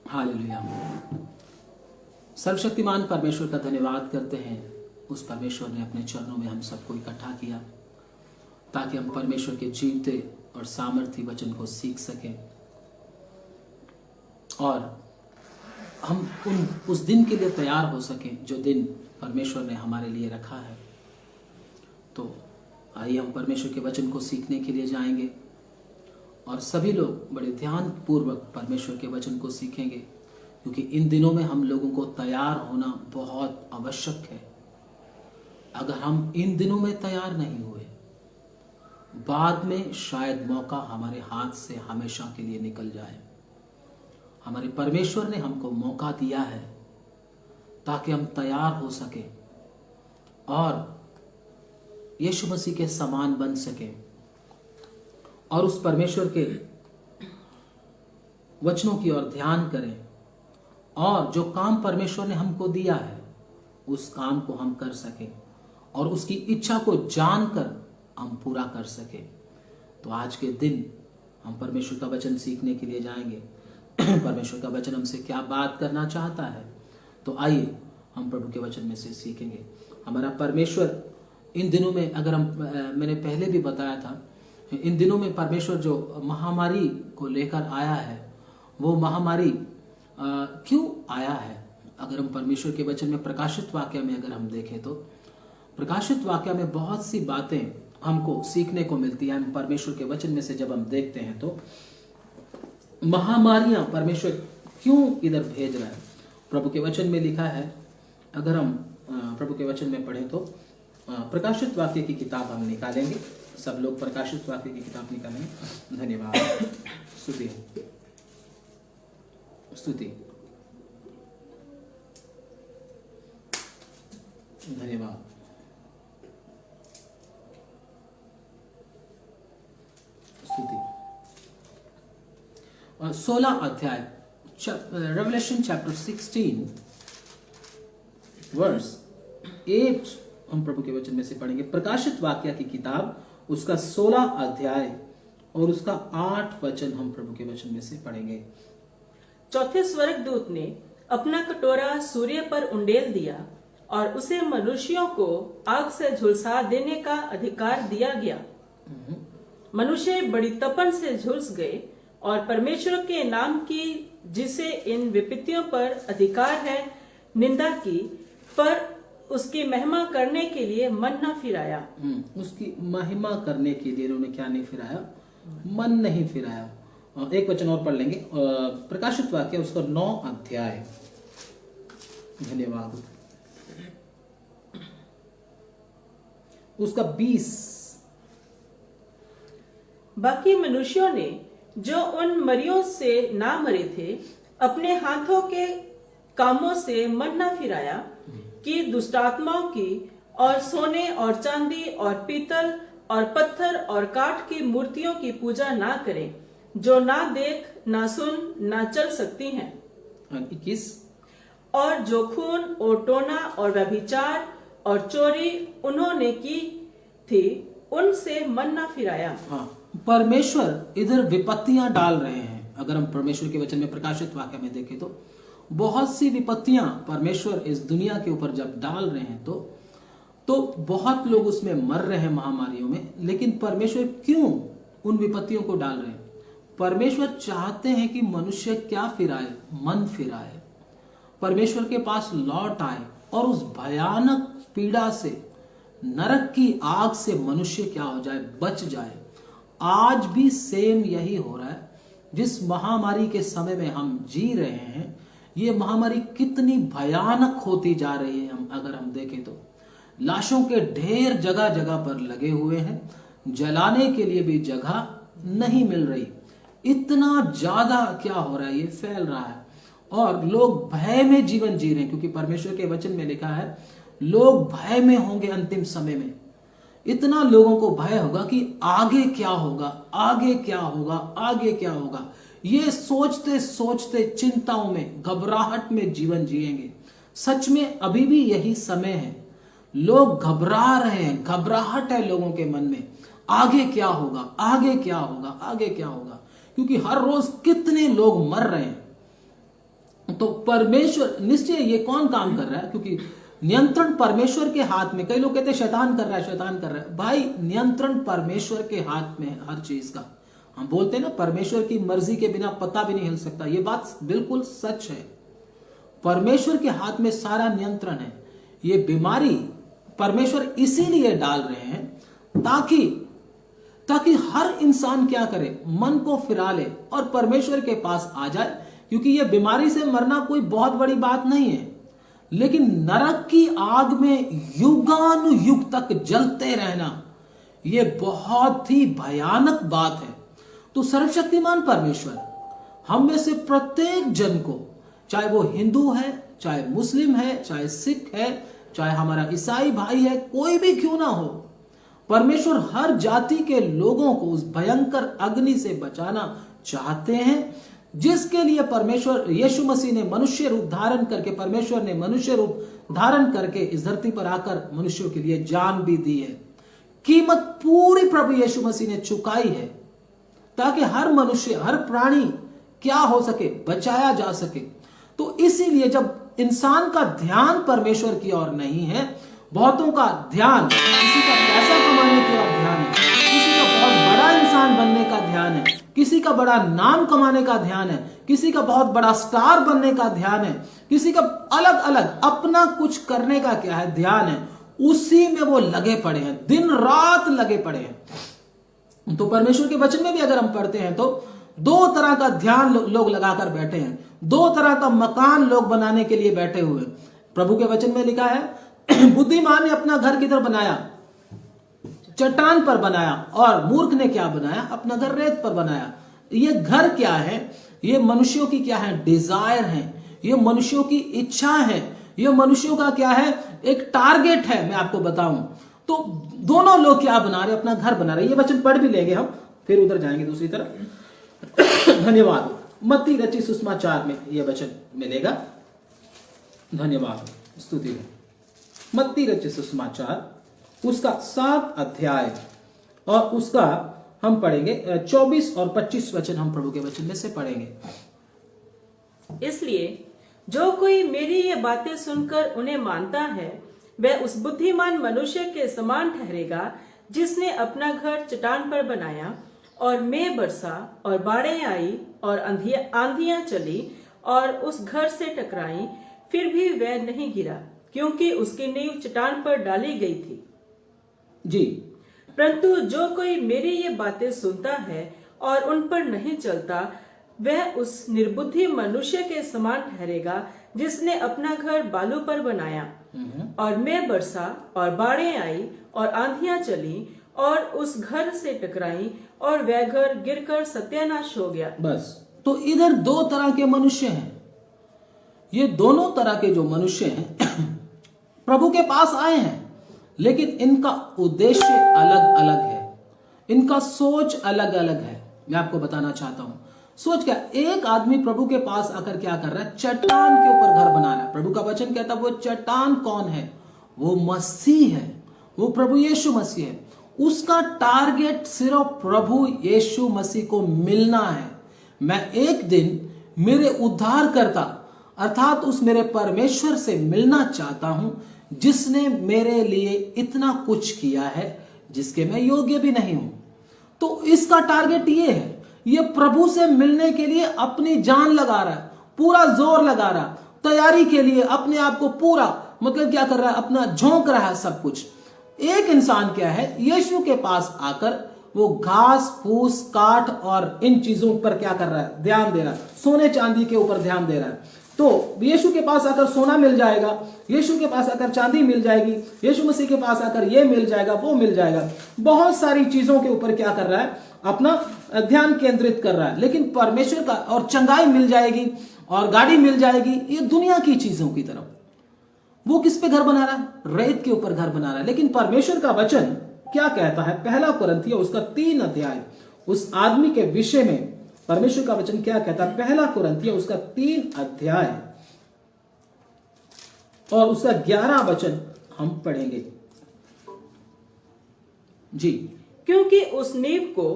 Hallelujah. सर्वशक्तिमान परमेश्वर का धन्यवाद करते हैं। उस परमेश्वर ने अपने चरणों में हम सबको इकट्ठा किया ताकि हम परमेश्वर के जीवते और सामर्थी वचन को सीख सकें और हम उस दिन के लिए तैयार हो सकें जो दिन परमेश्वर ने हमारे लिए रखा है। तो आइए हम परमेश्वर के वचन को सीखने के लिए जाएंगे और सभी लोग बड़े ध्यान पूर्वक परमेश्वर के वचन को सीखेंगे, क्योंकि इन दिनों में हम लोगों को तैयार होना बहुत आवश्यक है। अगर हम इन दिनों में तैयार नहीं हुए, बाद में शायद मौका हमारे हाथ से हमेशा के लिए निकल जाए। हमारे परमेश्वर ने हमको मौका दिया है ताकि हम तैयार हो सके और यीशु मसीह के समान बन सके और उस परमेश्वर के वचनों की ओर ध्यान करें और जो काम परमेश्वर ने हमको दिया है उस काम को हम कर सकें और उसकी इच्छा को जानकर हम पूरा कर सके। तो आज के दिन हम परमेश्वर का वचन सीखने के लिए जाएंगे। परमेश्वर का वचन हमसे क्या बात करना चाहता है, तो आइए हम प्रभु के वचन में से सीखेंगे। हमारा परमेश्वर इन दिनों में, अगर मैंने पहले भी बताया था, इन दिनों में परमेश्वर जो महामारी को लेकर आया है, वो महामारी क्यों आया है। अगर हम परमेश्वर के वचन में प्रकाशित वाक्य में अगर हम देखें तो प्रकाशित वाक्य में बहुत सी बातें हमको सीखने को मिलती है। हम परमेश्वर के वचन में से जब हम देखते हैं तो महामारियां परमेश्वर क्यों इधर भेज रहा है। प्रभु के वचन में लिखा है, अगर हम प्रभु के वचन में पढ़ें तो प्रकाशित वाक्य की किताब हम निकालेंगे। सब लोग प्रकाशित वाक्य की किताब निकालेंगे। धन्यवाद। स्तुति स्तुति धन्यवाद। 16 अध्याय रेवलेशन चैप्टर 16 वर्स 8 हम प्रभु के वचन में से पढ़ेंगे। प्रकाशित वाक्य की किताब उसका 16 अध्याय और उसका 8 वचन हम प्रभु के वचन में से पढ़ेंगे। चौथे स्वर्गदूत ने अपना कटोरा सूर्य पर उंडेल दिया और उसे मनुष्यों को आग से झुलसा देने का अधिकार दिया गया। मनुष्य बड़ी तपन से झुलस गए और परमेश्वर के नाम की, जिसे इन विपत्तियों पर अधिकार है, निंदा की, पर उसकी महिमा करने के लिए मन न फिराया। उसकी महिमा करने के लिए उन्होंने क्या नहीं फिराया? मन नहीं फिराया। एक वचन और पढ़ लेंगे, प्रकाशित वाक्य उसका 9 अध्याय। धन्यवाद। उसका 20। बाकी मनुष्यों ने जो उन मरियों से ना मरे थे अपने हाथों के कामों से मन न फिराया कि दुष्टात्माओं की और सोने और चांदी और पीतल और पत्थर और काठ की मूर्तियों की पूजा ना करें, जो ना देख ना सुन ना चल सकती हैं। 21। और जो खून और टोना और व्यभिचार और चोरी उन्होंने की थी, उनसे मन न फिराया। हाँ, परमेश्वर इधर विपत्तियां डाल रहे हैं। अगर हम परमेश्वर के वचन में प्रकाशित वाक्य में देखें तो बहुत सी विपत्तियां परमेश्वर इस दुनिया के ऊपर जब डाल रहे हैं तो बहुत लोग उसमें मर रहे हैं महामारियों में। लेकिन परमेश्वर क्यों उन विपत्तियों को डाल रहे हैं? परमेश्वर चाहते हैं कि मनुष्य क्या फिराए? मन फिराए, परमेश्वर के पास लौट आए और उस भयानक पीड़ा से, नरक की आग से मनुष्य क्या हो जाए? बच जाए। आज भी सेम यही हो रहा है। जिस महामारी के समय में हम जी रहे हैं, ये महामारी कितनी भयानक होती जा रही है। अगर हम देखें तो लाशों के ढेर जगह जगह पर लगे हुए हैं, जलाने के लिए भी जगह नहीं मिल रही। इतना ज्यादा क्या हो रहा है, ये फैल रहा है और लोग भय में जीवन जी रहे हैं, क्योंकि परमेश्वर के वचन में लिखा है लोग भय में होंगे अंतिम समय में। इतना लोगों को भय होगा कि आगे क्या होगा, आगे क्या होगा, आगे क्या होगा। ये सोचते सोचते चिंताओं में, घबराहट में जीवन जिएंगे। सच में अभी भी यही समय है। लोग घबरा रहे हैं, घबराहट है लोगों के मन में। आगे क्या होगा, आगे क्या होगा, आगे क्या होगा, क्योंकि हर रोज कितने लोग मर रहे हैं। तो परमेश्वर निश्चय ये कौन काम कर रहा है, क्योंकि नियंत्रण परमेश्वर के हाथ में। कई लोग कहते हैं शैतान कर रहा है, शैतान कर रहा है। भाई नियंत्रण परमेश्वर के हाथ में है हर चीज का। हम बोलते हैं ना परमेश्वर की मर्जी के बिना पत्ता भी नहीं हिल सकता, ये बात बिल्कुल सच है। परमेश्वर के हाथ में सारा नियंत्रण है। ये बीमारी परमेश्वर इसीलिए डाल रहे हैं ताकि हर इंसान क्या करे, मन को फिरा ले और परमेश्वर के पास आ जाए। क्योंकि ये बीमारी से मरना कोई बहुत बड़ी बात नहीं है, लेकिन नरक की आग में युगानुयुग तक जलते रहना ये बहुत ही भयानक बात है। तो सर्वशक्तिमान परमेश्वर हम में से प्रत्येक जन को, चाहे वो हिंदू है, चाहे मुस्लिम है, चाहे सिख है, चाहे हमारा ईसाई भाई है, कोई भी क्यों ना हो, परमेश्वर हर जाति के लोगों को उस भयंकर अग्नि से बचाना चाहते हैं, जिसके लिए परमेश्वर यीशु मसीह ने मनुष्य रूप धारण करके, परमेश्वर ने मनुष्य रूप धारण करके इस धरती पर आकर मनुष्यों के लिए जान भी दी है। कीमत पूरी प्रभु यीशु मसीह ने चुकाई है ताकि हर मनुष्य, हर प्राणी क्या हो सके, बचाया जा सके। तो इसीलिए जब इंसान का ध्यान परमेश्वर की ओर नहीं है, बहुतों का ध्यान किसी का पैसा कमाने की ओर ध्यान है, किसी का बहुत बड़ा इंसान बनने का ध्यान है, किसी का बड़ा नाम कमाने का ध्यान है, किसी का बहुत बड़ा स्टार बनने का ध्यान है, किसी का अलग अलग अपना कुछ करने का क्या है ध्यान है, उसी में वो लगे पड़े हैं, दिन रात लगे पड़े हैं। तो परमेश्वर के वचन में भी अगर हम पढ़ते हैं तो दो तरह का ध्यान लोग लगाकर बैठे हैं, दो तरह का मकान लोग बनाने के लिए बैठे हुए। प्रभु के वचन में लिखा है बुद्धिमान ने अपना घर किधर बनाया, चट्टान पर बनाया, और मूर्ख ने क्या बनाया, अपना घर रेत पर बनाया। ये घर क्या है, ये मनुष्यों की क्या है, डिजायर है, ये मनुष्यों की इच्छा है, ये मनुष्यों का क्या है, एक टारगेट है। मैं आपको बताऊं तो दोनों लोग क्या बना रहे, अपना घर बना रहे। ये वचन पढ़ भी लेंगे हम, फिर उधर जाएंगे दूसरी तरफ। धन्यवाद। मत्ती रचित सुसमाचार में यह वचन मिलेगा। धन्यवाद, स्तुति है। मत्ती रचित सुसमाचार उसका 7 अध्याय और उसका हम पढ़ेंगे 24 और 25 वचन हम प्रभु के वचन में से पढ़ेंगे। इसलिए जो कोई मेरी ये बातें सुनकर उन्हें मानता है, वह उस बुद्धिमान मनुष्य के समान ठहरेगा जिसने अपना घर चट्टान पर बनाया, और मेघ बरसा और बाढ़ें आई और आंधियां चली और उस घर से टकराई, फिर भी वह नहीं गिरा, क्योंकि उसकी नींव चट्टान पर डाली गई थी। जी। परंतु जो कोई मेरी ये बातें सुनता है और उन पर नहीं चलता, वह उस निर्बुद्धि मनुष्य के समान ठहरेगा जिसने अपना घर बालू पर बनाया, और मेघ बरसा और बाढ़ें आई और आंधियां चली और उस घर से टकराई, और वह घर गिरकर सत्यानाश हो गया। बस। तो इधर दो तरह के मनुष्य हैं। ये दोनों तरह के जो मनुष्य हैं प्रभु के पास आए हैं, लेकिन इनका उद्देश्य अलग अलग है, इनका सोच अलग अलग है। मैं आपको बताना चाहता हूं सोच क्या। एक आदमी प्रभु के पास आकर क्या कर रहा है, चट्टान के ऊपर घर बना रहा है। प्रभु का वचन कहता है वो चट्टान कौन है, वो मसीह है, वो प्रभु यीशु मसीह है। उसका टारगेट सिर्फ प्रभु यीशु मसीह को मिलना है। मैं एक दिन मेरे उद्धारकर्ता अर्थात उस मेरे परमेश्वर से मिलना चाहता हूं, जिसने मेरे लिए इतना कुछ किया है जिसके मैं योग्य भी नहीं हूं। तो इसका टारगेट ये है, ये प्रभु से मिलने के लिए अपनी जान लगा रहा है, पूरा जोर लगा रहा है, तैयारी के लिए अपने आप को पूरा मतलब क्या कर रहा है, अपना झोंक रहा है सब कुछ। एक इंसान क्या है, यीशु के पास आकर वो घास फूस काट और इन चीजों पर क्या कर रहा है, ध्यान दे रहा है, सोने चांदी के ऊपर ध्यान दे रहा है। तो यीशु के पास आकर सोना मिल जाएगा, यीशु के पास आकर चांदी मिल जाएगी, यीशु मसीह के पास आकर ये मिल जाएगा, वो मिल जाएगा, बहुत सारी चीजों के ऊपर क्या कर रहा है, अपना ध्यान केंद्रित कर रहा है। लेकिन परमेश्वर का और चंगाई मिल जाएगी और गाड़ी मिल जाएगी, ये दुनिया की चीजों की तरफ वो किस पे घर बना रहा है, रेत के ऊपर घर बना रहा है। लेकिन परमेश्वर का वचन क्या कहता है, पहला कुरिन्थियों उसका 3 अध्याय उस आदमी के विषय में परमेश्वर का वचन क्या कहता है। पहला कुरिन्थियों उसका 3 अध्याय और उसका 11 वचन हम पढ़ेंगे जी। क्योंकि उस नींव को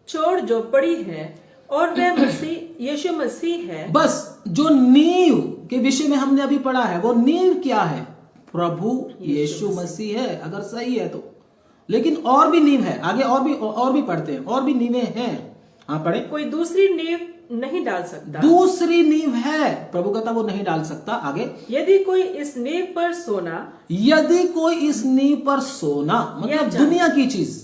छोड़ जो पड़ी है और वह मसीह यीशु मसीह है। बस जो नींव के विषय में हमने अभी पढ़ा है, वो नींव क्या है? प्रभु यीशु मसीह है, अगर सही है तो। लेकिन और भी नींव है, आगे और भी पढ़ते हैं, और भी नींवें हैं। हाँ पढ़े। कोई दूसरी नींव नहीं डाल सकता। दूसरी नींव है, प्रभु कहता वो नहीं डाल सकता। आगे, यदि कोई इस नींव पर सोना, यदि कोई इस नींव पर सोना, मतलब दुनिया की चीज।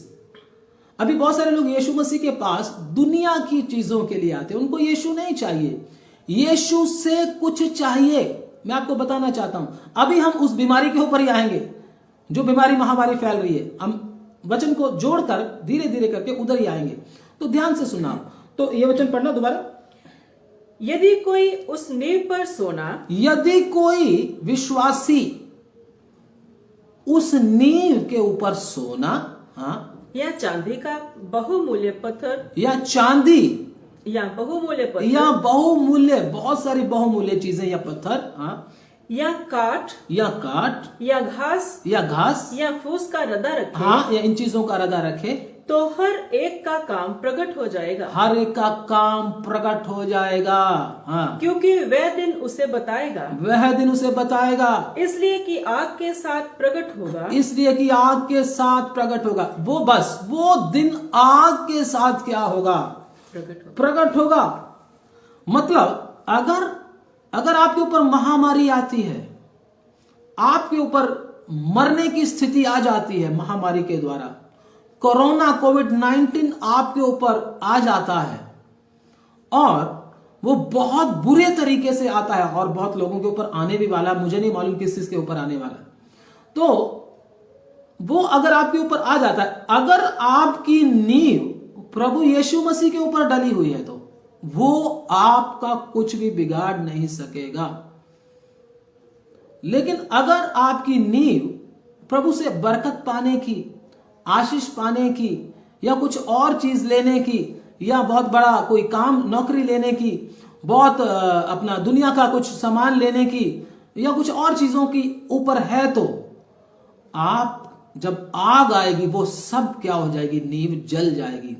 अभी बहुत सारे लोग यीशु मसीह के पास दुनिया की चीजों के लिए आते हैं, उनको यीशु नहीं चाहिए, यीशु से कुछ चाहिए। मैं आपको बताना चाहता हूं, अभी हम उस बीमारी के ऊपर ही आएंगे, जो बीमारी महामारी फैल रही है। हम वचन को जोड़कर धीरे धीरे करके उधर ही आएंगे, तो ध्यान से सुना। तो ये वचन पढ़ना दोबारा। यदि कोई उस नींव पर सोना, यदि कोई विश्वासी उस नींव के ऊपर सोना, हाँ, या चांदी का बहुमूल्य पत्थर, या चांदी, या बहुमूल्य पत्थर, या बहुमूल्य, बहुत सारी बहुमूल्य चीजें, या पत्थर, हाँ, या काठ, या काठ, या घास, या घास, या फूस का रदा रखे, हाँ, या इन चीजों का रदा रखे, तो हर एक का काम प्रकट हो जाएगा। हर एक का काम प्रकट हो जाएगा। हाँ, क्योंकि वह दिन उसे बताएगा, वह दिन उसे बताएगा, इसलिए कि आग के साथ प्रकट होगा, इसलिए कि आग के साथ प्रकट होगा। वो बस वो दिन आग के साथ क्या होगा? प्रकट होगा। मतलब अगर आपके ऊपर महामारी आती है, आपके ऊपर मरने की स्थिति आ जाती है महामारी के द्वारा, कोरोना कोविड-19 आपके ऊपर आ जाता है, और वो बहुत बुरे तरीके से आता है, और बहुत लोगों के ऊपर आने भी वाला है, मुझे नहीं मालूम किस चीज के ऊपर आने वाला है। तो वो अगर आपके ऊपर आ जाता है, अगर आपकी नींव प्रभु यीशु मसीह के ऊपर डली हुई है, तो वो आपका कुछ भी बिगाड़ नहीं सकेगा। लेकिन अगर आपकी नींव प्रभु से बरकत पाने की, आशीष पाने की, या कुछ और चीज लेने की, या बहुत बड़ा कोई काम नौकरी लेने की, बहुत अपना दुनिया का कुछ सामान लेने की, या कुछ और चीजों की ऊपर है, तो आप जब आग आएगी वो सब क्या हो जाएगी? नींव जल जाएगी।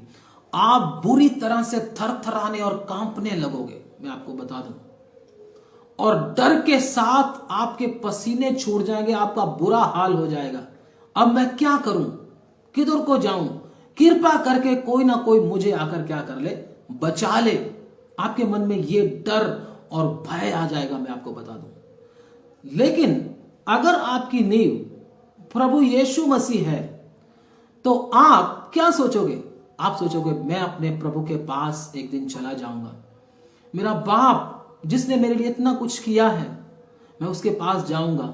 आप बुरी तरह से थरथराने और कांपने लगोगे, मैं आपको बता दूं, और डर के साथ आपके पसीने छूट जाएंगे, आपका बुरा हाल हो जाएगा। अब मैं क्या करूं, किधर को जाऊं? कृपा करके कोई ना कोई मुझे आकर क्या कर ले, बचा ले। आपके मन में ये डर और भय आ जाएगा, मैं आपको बता दूं। लेकिन अगर आपकी नींव प्रभु यीशु मसीह है, तो आप क्या सोचोगे? आप सोचोगे मैं अपने प्रभु के पास एक दिन चला जाऊंगा, मेरा बाप जिसने मेरे लिए इतना कुछ किया है, मैं उसके पास जाऊंगा।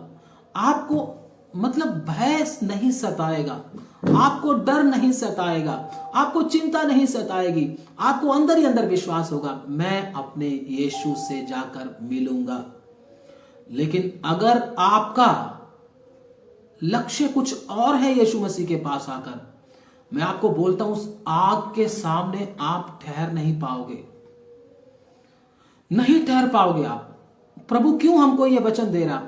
आपको मतलब भय नहीं सताएगा, आपको डर नहीं सताएगा, आपको चिंता नहीं सताएगी, आपको अंदर ही अंदर विश्वास होगा, मैं अपने यीशु से जाकर मिलूंगा। लेकिन अगर आपका लक्ष्य कुछ और है यीशु मसीह के पास आकर, मैं आपको बोलता हूं, उस आग के सामने आप ठहर नहीं पाओगे, नहीं ठहर पाओगे आप। प्रभु क्यों हमको यह वचन दे रहा?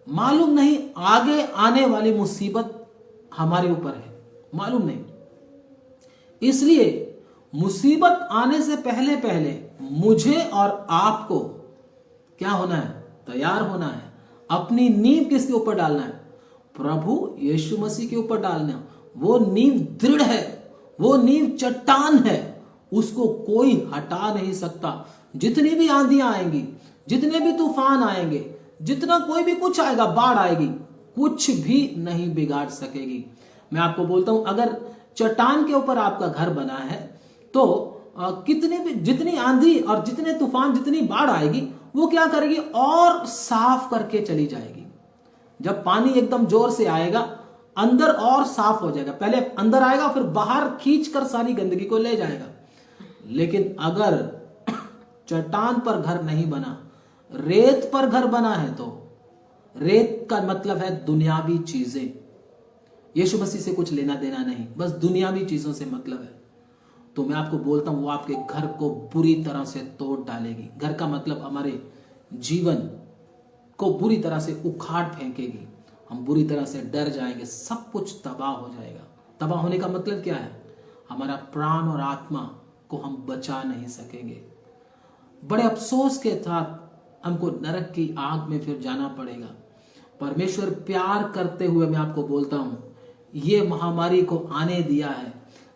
मालूम नहीं आगे आने वाली मुसीबत हमारे ऊपर है, मालूम नहीं। इसलिए मुसीबत आने से पहले पहले मुझे और आपको क्या होना है? तैयार होना है। अपनी नींव किसके ऊपर डालना है? प्रभु यीशु मसीह के ऊपर डालना है। वो नींव दृढ़ है, वो नींव चट्टान है, उसको कोई हटा नहीं सकता। जितनी भी आंधियां आएंगी, जितने भी तूफान आएंगे, जितना कोई भी कुछ आएगा, बाढ़ आएगी, कुछ भी नहीं बिगाड़ सकेगी। मैं आपको बोलता हूं, अगर चट्टान के ऊपर आपका घर बना है, तो कितने भी, जितनी आंधी और जितने तूफान, जितनी बाढ़ आएगी, वो क्या करेगी? और साफ करके चली जाएगी। जब पानी एकदम जोर से आएगा, अंदर और साफ हो जाएगा। पहले अंदर आएगा, फिर बाहर खींचकर सारी गंदगी को ले जाएगा। लेकिन अगर चट्टान पर घर नहीं बना, रेत पर घर बना है, तो रेत का मतलब है दुनियावी चीजें। यीशु मसीह से कुछ लेना देना नहीं, बस दुनियावी चीजों से मतलब है। तो मैं आपको बोलता हूं, वो आपके घर को बुरी तरह से तोड़ डालेगी। घर का मतलब हमारे जीवन को बुरी तरह से उखाड़ फेंकेगी। हम बुरी तरह से डर जाएंगे, सब कुछ तबाह हो जाएगा। तबाह होने का मतलब क्या है? हमारा प्राण और आत्मा को हम बचा नहीं सकेंगे। बड़े अफसोस के साथ हमको नरक की आग में फिर जाना पड़ेगा। परमेश्वर प्यार करते हुए मैं आपको बोलता हूं, ये महामारी को आने दिया है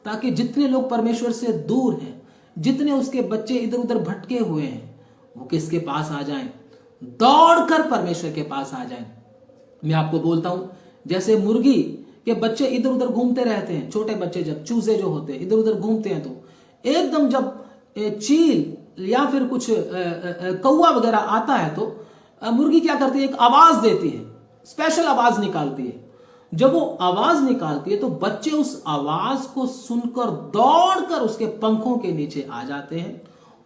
ताकि जितने लोग परमेश्वर से दूर हैं, जितने उसके बच्चे इधर उधर भटके हुए हैं, वो किसके पास आ जाएं? दौड़कर परमेश्वर के पास आ जाएं। मैं आपको बोलता हूं, जैसे मुर्गी के बच्चे इधर उधर घूमते रहते हैं, छोटे बच्चे जब चूजे जो होते हैं इधर उधर घूमते हैं, तो एकदम जब चील या फिर कुछ कौवा वगैरह आता है तो मुर्गी क्या करती है? एक आवाज देती है, स्पेशल आवाज निकालती है। जब वो आवाज निकालती है तो बच्चे उस आवाज को सुनकर दौड़कर उसके पंखों के नीचे आ जाते हैं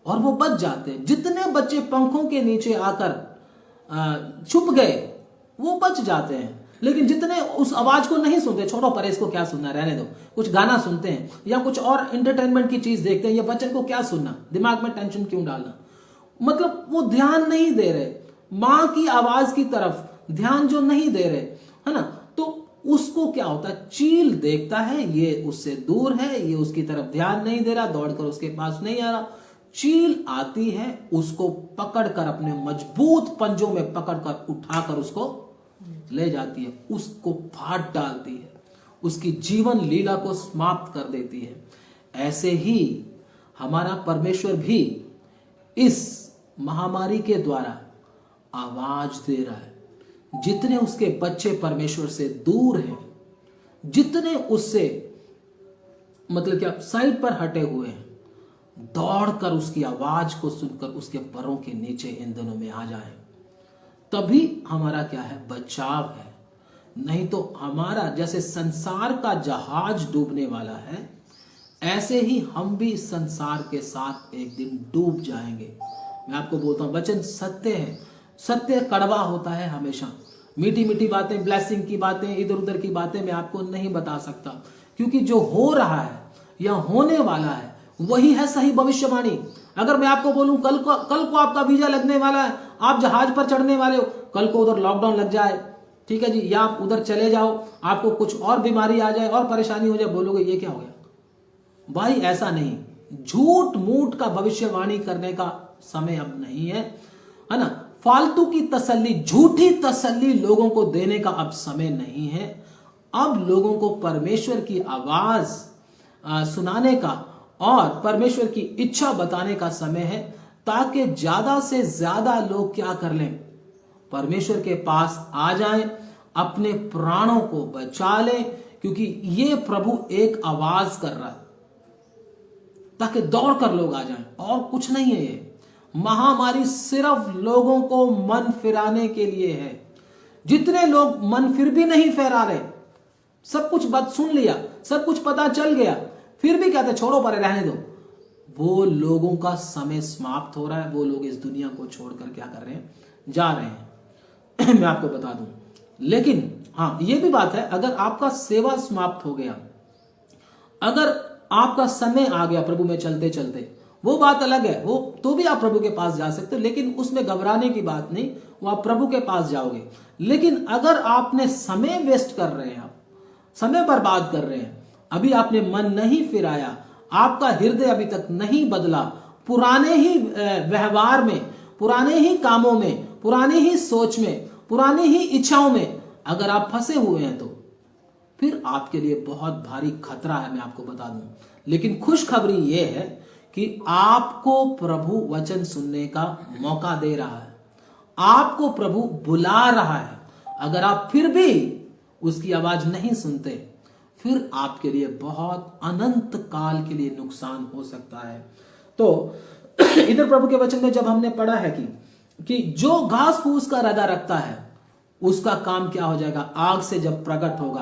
और वो बच जाते हैं। जितने बच्चे पंखों के नीचे आकर छुप गए वो बच जाते हैं, लेकिन जितने उस आवाज को नहीं सुनते, छोड़ो पर इसको क्या सुनना, रहने दो, कुछ गाना सुनते हैं या कुछ और एंटरटेनमेंट की चीज देखते हैं, ये वचन को क्या सुनना, दिमाग में टेंशन क्यों डालना, मतलब वो ध्यान नहीं दे रहे, मां की आवाज की तरफ ध्यान जो नहीं दे रहे, है ना। तो उसको क्या होता है? चील देखता है ये उससे दूर है, ये उसकी तरफ ध्यान नहीं दे रहा, दौड़कर उसके पास नहीं आ रहा। चील आती है, उसको पकड़कर अपने मजबूत पंजों में पकड़कर उठाकर उसको ले जाती है, उसको फाड़ डालती है, उसकी जीवन लीला को समाप्त कर देती है। ऐसे ही हमारा परमेश्वर भी इस महामारी के द्वारा आवाज दे रहा है। जितने उसके बच्चे परमेश्वर से दूर हैं, जितने उससे मतलब क्या साइड पर हटे हुए हैं, दौड़कर उसकी आवाज को सुनकर उसके पैरों के नीचे इन दिनों में आ जाएं। तभी हमारा क्या है? बचाव है। नहीं तो हमारा जैसे संसार का जहाज डूबने वाला है, ऐसे ही हम भी संसार के साथ एक दिन डूब जाएंगे। मैं आपको बोलता हूं, वचन सत्य है। सत्य कड़वा होता है हमेशा। मीठी मीठी बातें, ब्लेसिंग की बातें, इधर उधर की बातें मैं आपको नहीं बता सकता, क्योंकि जो हो रहा है या होने वाला है वही है सही भविष्यवाणी। अगर मैं आपको बोलूं कल को आपका वीजा लगने वाला है, आप जहाज पर चढ़ने वाले हो, कल को उधर लॉकडाउन लग जाए, ठीक है जी, या आप उधर चले जाओ, आपको कुछ और बीमारी आ जाए और परेशानी हो जाए, बोलोगे ये क्या हो गया? भाई ऐसा नहीं, झूठ मूठ का भविष्यवाणी करने का समय अब नहीं है ना। फालतू की तसल्ली, झूठी तसल्ली लोगों को देने का अब समय नहीं है। अब लोगों को परमेश्वर की आवाज सुनाने का और परमेश्वर की इच्छा बताने का समय है, ताकि ज्यादा से ज्यादा लोग क्या कर लें? परमेश्वर के पास आ जाएं, अपने प्राणों को बचा लें, क्योंकि ये प्रभु एक आवाज कर रहा है ताकि दौड़कर लोग आ जाएं, और कुछ नहीं है। ये महामारी सिर्फ लोगों को मन फिराने के लिए है। जितने लोग मन फिर भी नहीं फेरा रहे, सब कुछ बात सुन लिया, सब कुछ पता चल गया, फिर भी कहते छोड़ो परे, रहने दो, वो लोगों का समय समाप्त हो रहा है। वो लोग इस दुनिया को छोड़कर क्या कर रहे हैं? जा रहे हैं। मैं आपको बता दूं। लेकिन हाँ, ये भी बात है, अगर आपका सेवा समाप्त हो गया, अगर आपका समय आ गया प्रभु में चलते चलते, वो बात अलग है, वो तो भी आप प्रभु के पास जा सकते हो, लेकिन उसमें घबराने की बात नहीं, वो आप प्रभु के पास जाओगे। लेकिन अगर आपने समय वेस्ट कर रहे हैं, आप समय बर्बाद कर रहे हैं, अभी आपने मन नहीं फिराया, आपका हृदय अभी तक नहीं बदला, पुराने ही व्यवहार में, पुराने ही कामों में, पुरानी ही सोच में, पुरानी ही इच्छाओं में अगर आप फंसे हुए हैं, तो फिर आपके लिए बहुत भारी खतरा है, मैं आपको बता दूं। लेकिन खुशखबरी यह है कि आपको प्रभु वचन सुनने का मौका दे रहा है, आपको प्रभु बुला रहा है। अगर आप फिर भी उसकी आवाज नहीं सुनते, फिर आपके लिए बहुत अनंत काल के लिए नुकसान हो सकता है। तो इधर प्रभु के वचन में जब हमने पढ़ा है कि जो घास फूस का रदा रखता है, उसका काम क्या हो जाएगा? आग से जब प्रकट होगा,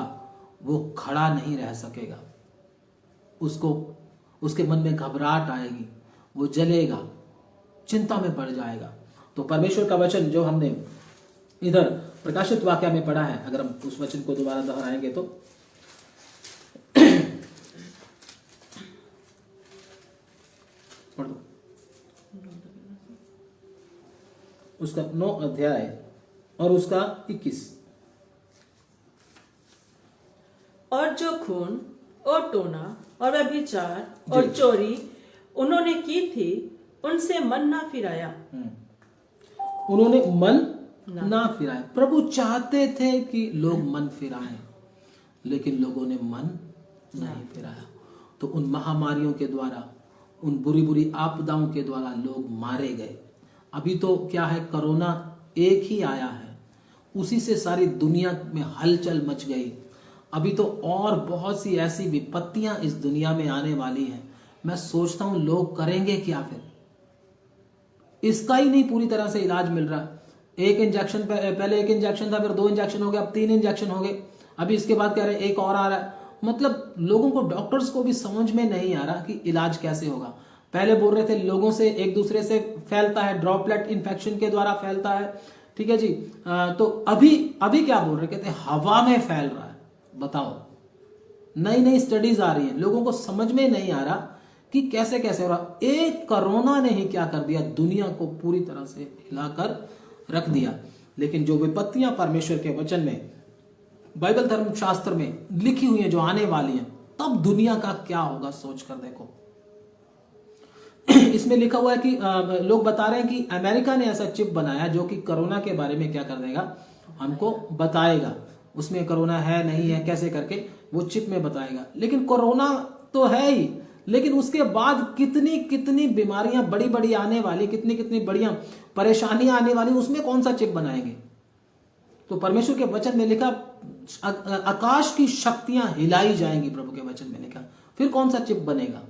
वो खड़ा नहीं रह सकेगा, उसको उसके मन में घबराहट आएगी, वो जलेगा, चिंता में पड़ जाएगा। तो परमेश्वर का वचन जो हमने इधर प्रकाशित वाक्य में पढ़ा है, अगर हम उस वचन को दोबारा दोहराएंगे तो पढ़ दो उसका 9 अध्याय और उसका 21। और जो खून और टोना और व्यभिचार और चोरी उन्होंने की थी, उनसे मन ना फिराया। उन्होंने मन ना फिराया। प्रभु चाहते थे कि लोग मन फिराएं, लेकिन लोगों ने मन नहीं फिराया। तो उन महामारियों के द्वारा, उन बुरी बुरी आपदाओं के द्वारा लोग मारे गए। अभी तो क्या है, कोरोना एक ही आया है, उसी से सारी दुनिया में हलचल मच गई। अभी तो और बहुत सी ऐसी विपत्तियां इस दुनिया में आने वाली हैं। मैं सोचता हूं लोग करेंगे क्या फिर? इसका ही नहीं पूरी तरह से इलाज मिल रहा। एक इंजेक्शन, पहले एक इंजेक्शन था, फिर 2 इंजेक्शन हो गए, अब 3 इंजेक्शन हो गए, अभी इसके बाद कह रहे हैं एक और आ रहा है। मतलब लोगों को, डॉक्टर्स को भी समझ में नहीं आ रहा कि इलाज कैसे होगा। पहले बोल रहे थे लोगों से, एक दूसरे से फैलता है, ड्रॉपलेट इन्फेक्शन के द्वारा फैलता है, ठीक है जी। तो अभी क्या बोल रहे, कहते हवा में फैल रहा है। बताओ, नई नई स्टडीज आ रही हैं, लोगों को समझ में नहीं आ रहा कि कैसे कैसे हो रहा। एक कोरोना ने ही क्या कर दिया, दुनिया को पूरी तरह से हिलाकर रख दिया। लेकिन जो विपत्तियां परमेश्वर के वचन में, बाइबल धर्म शास्त्र में लिखी हुई हैं, जो आने वाली हैं, तब दुनिया का क्या होगा सोच कर देखो। इसमें लिखा हुआ है कि लोग बता रहे हैं कि अमेरिका ने ऐसा चिप बनाया जो कि कोरोना के बारे में क्या कर देगा, हमको बताएगा। उसमें कोरोना है नहीं है कैसे करके वो चिप में बताएगा। लेकिन कोरोना तो है ही, लेकिन उसके बाद कितनी कितनी बीमारियां बड़ी बड़ी आने वाली, कितनी कितनी बढ़िया परेशानियां आने वाली, उसमें कौन सा चिप बनाएंगे? तो परमेश्वर के वचन में लिखा आकाश की शक्तियां हिलाई जाएंगी, प्रभु के वचन में लिखा। फिर कौन सा चिप बनेगा?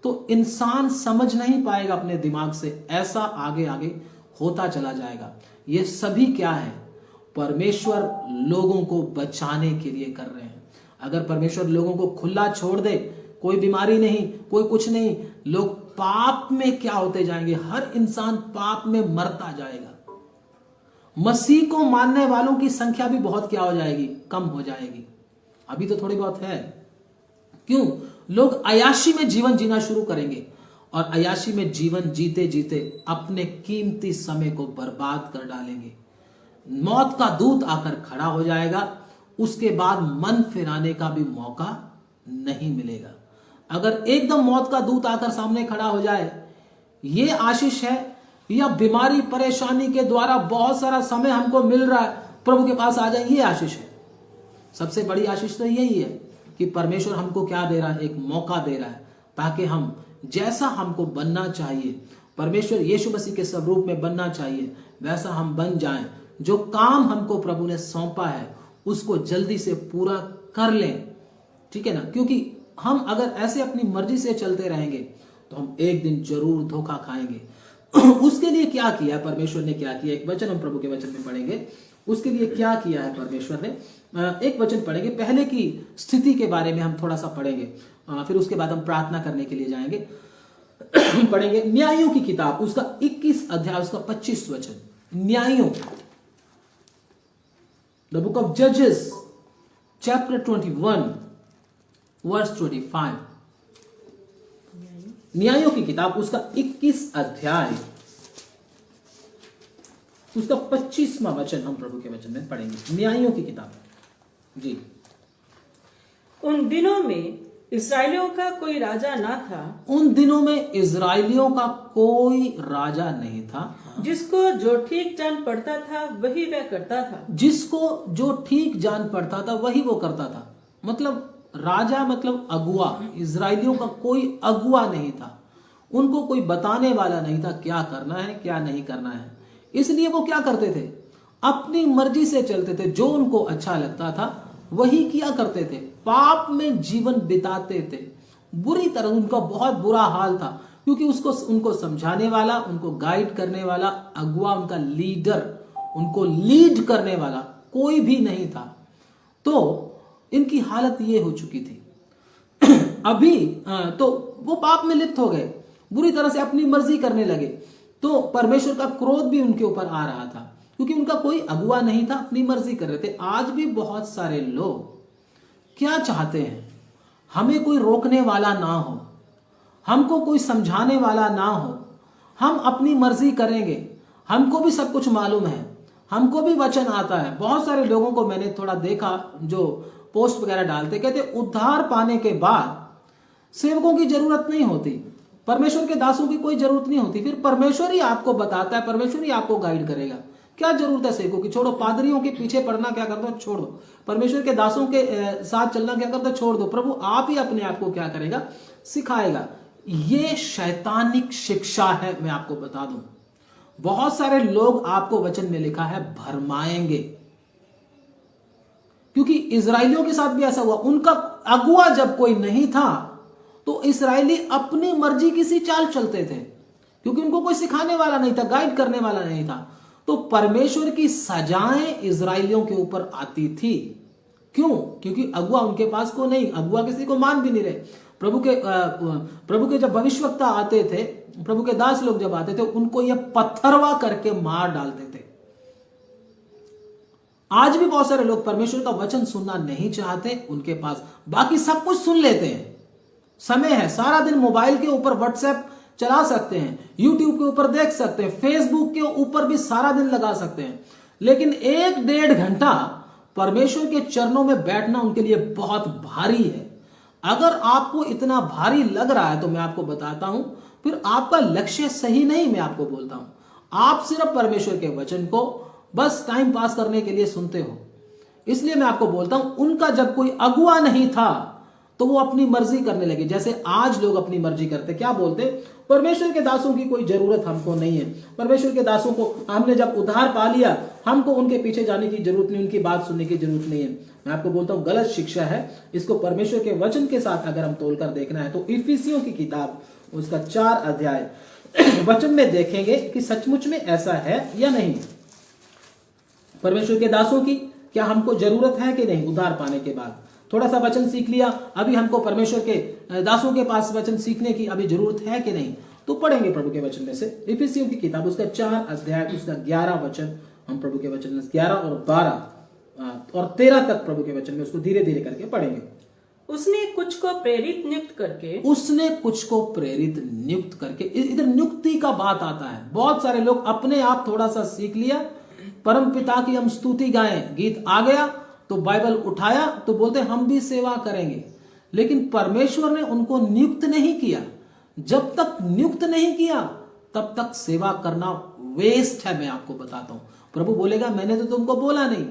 तो इंसान समझ नहीं पाएगा अपने दिमाग से, ऐसा आगे आगे होता चला जाएगा। ये सभी क्या है? परमेश्वर लोगों को बचाने के लिए कर रहे हैं। अगर परमेश्वर लोगों को खुला छोड़ दे, कोई बीमारी नहीं, कोई कुछ नहीं, लोग पाप में क्या होते जाएंगे, हर इंसान पाप में मरता जाएगा। मसीह को मानने वालों की संख्या भी बहुत क्या हो जाएगी, कम हो जाएगी। अभी तो थोड़ी बहुत है। क्यों? लोग अयाशी में जीवन जीना शुरू करेंगे, और अयाशी में जीवन जीते जीते अपने कीमती समय को बर्बाद कर डालेंगे। मौत का दूत आकर खड़ा हो जाएगा, उसके बाद मन फिराने का भी मौका नहीं मिलेगा। अगर एकदम मौत का दूत आकर सामने खड़ा हो जाए, ये आशीष है, या बीमारी परेशानी के द्वारा बहुत सारा समय हमको मिल रहा है, प्रभु के पास आ जाए, ये आशीष है। सबसे बड़ी आशीष तो यही है कि परमेश्वर हमको क्या दे रहा है, एक मौका दे रहा है, ताकि हम जैसा हमको बनना चाहिए, परमेश्वर यीशु मसीह के स्वरूप में बनना चाहिए, वैसा हम बन जाएं। जो काम हमको प्रभु ने सौंपा है उसको जल्दी से पूरा कर लें, ठीक है ना। क्योंकि हम अगर ऐसे अपनी मर्जी से चलते रहेंगे तो हम एक दिन जरूर धोखा खाएंगे। उसके लिए क्या किया है परमेश्वर ने, क्या किया? एक वचन हम प्रभु के वचन में पढ़ेंगे, उसके लिए क्या किया है परमेश्वर ने। एक वचन पढ़ेंगे, पहले की स्थिति के बारे में हम थोड़ा सा पढ़ेंगे, फिर उसके बाद हम प्रार्थना करने के लिए जाएंगे। पढ़ेंगे न्यायों की किताब, उसका 21 अध्याय, उसका 25 वचन। न्यायों, द बुक ऑफ जजेस चैप्टर 21 वर्स 25। न्यायों की किताब, उसका 21 अध्याय, उसका 25वां वचन हम प्रभु के वचन में पढ़ेंगे। न्यायों की किताब जी। उन दिनों में इस्राएलियों का कोई राजा ना था। उन दिनों में इस्राएलियों का कोई राजा नहीं था। जिसको जो ठीक जान पड़ता था वही वह करता था। जिसको जो ठीक जान पड़ता था वही वो करता था। मतलब राजा मतलब अगुआ। इस्राएलियों का कोई अगुआ नहीं था, उनको कोई बताने वाला नहीं था क्या करना है क्या नहीं करना है। इसलिए वो क्या करते थे, अपनी मर्जी से चलते थे, जो उनको अच्छा लगता था वही किया करते थे, पाप में जीवन बिताते थे। बुरी तरह उनका बहुत बुरा हाल था, क्योंकि उनको समझाने वाला, उनको गाइड करने वाला, अगुआ, उनका लीडर, उनको लीड करने वाला कोई भी नहीं था। तो इनकी हालत ये हो चुकी थी। अभी तो वो पाप में लिप्त हो गए, बुरी तरह से अपनी मर्जी करने लगे, तो परमेश्वर का क्रोध भी उनके ऊपर आ रहा था, क्योंकि उनका कोई अगुआ नहीं था, अपनी मर्जी कर रहे थे। आज भी बहुत सारे लोग क्या चाहते हैं, हमें कोई रोकने वाला ना हो, हमको कोई समझाने वाला ना हो, हम अपनी मर्जी करेंगे, हमको भी सब कुछ मालूम है, हमको भी वचन आता है। बहुत सारे लोगों को मैंने थोड़ा देखा जो पोस्ट वगैरह डालते, कहते उद्धार पाने के बाद सेवकों की जरूरत नहीं होती, परमेश्वर के दासों की कोई जरूरत नहीं होती, फिर परमेश्वर ही आपको बताता है, परमेश्वर ही आपको गाइड करेगा। क्या जरूरत है सेवकों की? छोड़ो, पादरियों के पीछे पड़ना क्या करता है, छोड़ दो। परमेश्वर के दासों के साथ चलना क्या करता है, छोड़ दो। प्रभु आप ही अपने आप को क्या करेगा, सिखाएगा। ये शैतानिक शिक्षा है, मैं आपको बता दूं। बहुत सारे लोग, आपको वचन में लिखा है, भरमाएंगे, क्योंकि इजराइलियों के साथ भी ऐसा हुआ। उनका अगुआ जब कोई नहीं था तो इस्राएली अपनी मर्जी की सी चाल चलते थे, क्योंकि उनको कोई सिखाने वाला नहीं था, गाइड करने वाला नहीं था। तो परमेश्वर की सजाएं इजराइलियों के ऊपर आती थी। क्यों? क्योंकि अगुआ उनके पास को नहीं, अगुआ किसी को मान भी नहीं रहे। प्रभु के जब भविष्यवक्ता आते थे, प्रभु के दास लोग जब आते थे, उनको यह पत्थरवा करके मार डालते थे। आज भी बहुत सारे लोग परमेश्वर का वचन सुनना नहीं चाहते, उनके पास बाकी सब कुछ सुन लेते हैं, समय है, सारा दिन मोबाइल के ऊपर व्हाट्सएप चला सकते हैं, यूट्यूब के ऊपर देख सकते हैं, फेसबुक के ऊपर भी सारा दिन लगा सकते हैं, लेकिन 1-1.5 घंटा परमेश्वर के चरणों में बैठना उनके लिए बहुत भारी है। अगर आपको इतना भारी लग रहा है तो मैं आपको बताता हूं, फिर आपका लक्ष्य सही नहीं। मैं आपको बोलता हूं, आप सिर्फ परमेश्वर के वचन को बस टाइम पास करने के लिए सुनते हो। इसलिए मैं आपको बोलता हूं, उनका जब कोई अगुआ नहीं था तो वो अपनी मर्जी करने लगे, जैसे आज लोग अपनी मर्जी करते। क्या बोलते? परमेश्वर के दासों की कोई जरूरत हमको नहीं है, परमेश्वर के दासों को हमने जब उद्धार पा लिया, हमको उनके पीछे जाने की जरूरत नहीं, उनकी बात सुनने की जरूरत नहीं है। मैं आपको बोलता हूं, गलत शिक्षा है। इसको परमेश्वर के वचन के साथ अगर हम तोलकर देखना है तो इफिसियों की किताब उसका 4 अध्याय वचन में देखेंगे कि सचमुच में ऐसा है या नहीं। परमेश्वर के दासों की क्या हमको जरूरत है कि नहीं? उद्धार पाने के बाद थोड़ा सा वचन सीख लिया, अभी हमको परमेश्वर के दासों के पास वचन सीखने की अभी जरूरत है कि नहीं? तो पढ़ेंगे प्रभु के वचन में से इफिसियों की किताब उसका 4 अध्याय उसका 11 वचन। हम प्रभु के वचन में 11 और 12 और 13 तक प्रभु के वचन में उसको धीरे धीरे करके पढ़ेंगे। उसने कुछ को प्रेरित नियुक्त करके, उसने कुछ को प्रेरित नियुक्त करके, इधर नियुक्ति का बात आता है। बहुत सारे लोग अपने आप थोड़ा सा सीख लिया, परम पिता की हम स्तुति गाएं, गीत आ गया तो बाइबल उठाया तो बोलते हम भी सेवा करेंगे, लेकिन परमेश्वर ने उनको नियुक्त नहीं किया। जब तक नियुक्त नहीं किया तब तक सेवा करना वेस्ट है। मैं आपको बताता हूं, प्रभु बोलेगा मैंने तो तुमको बोला नहीं,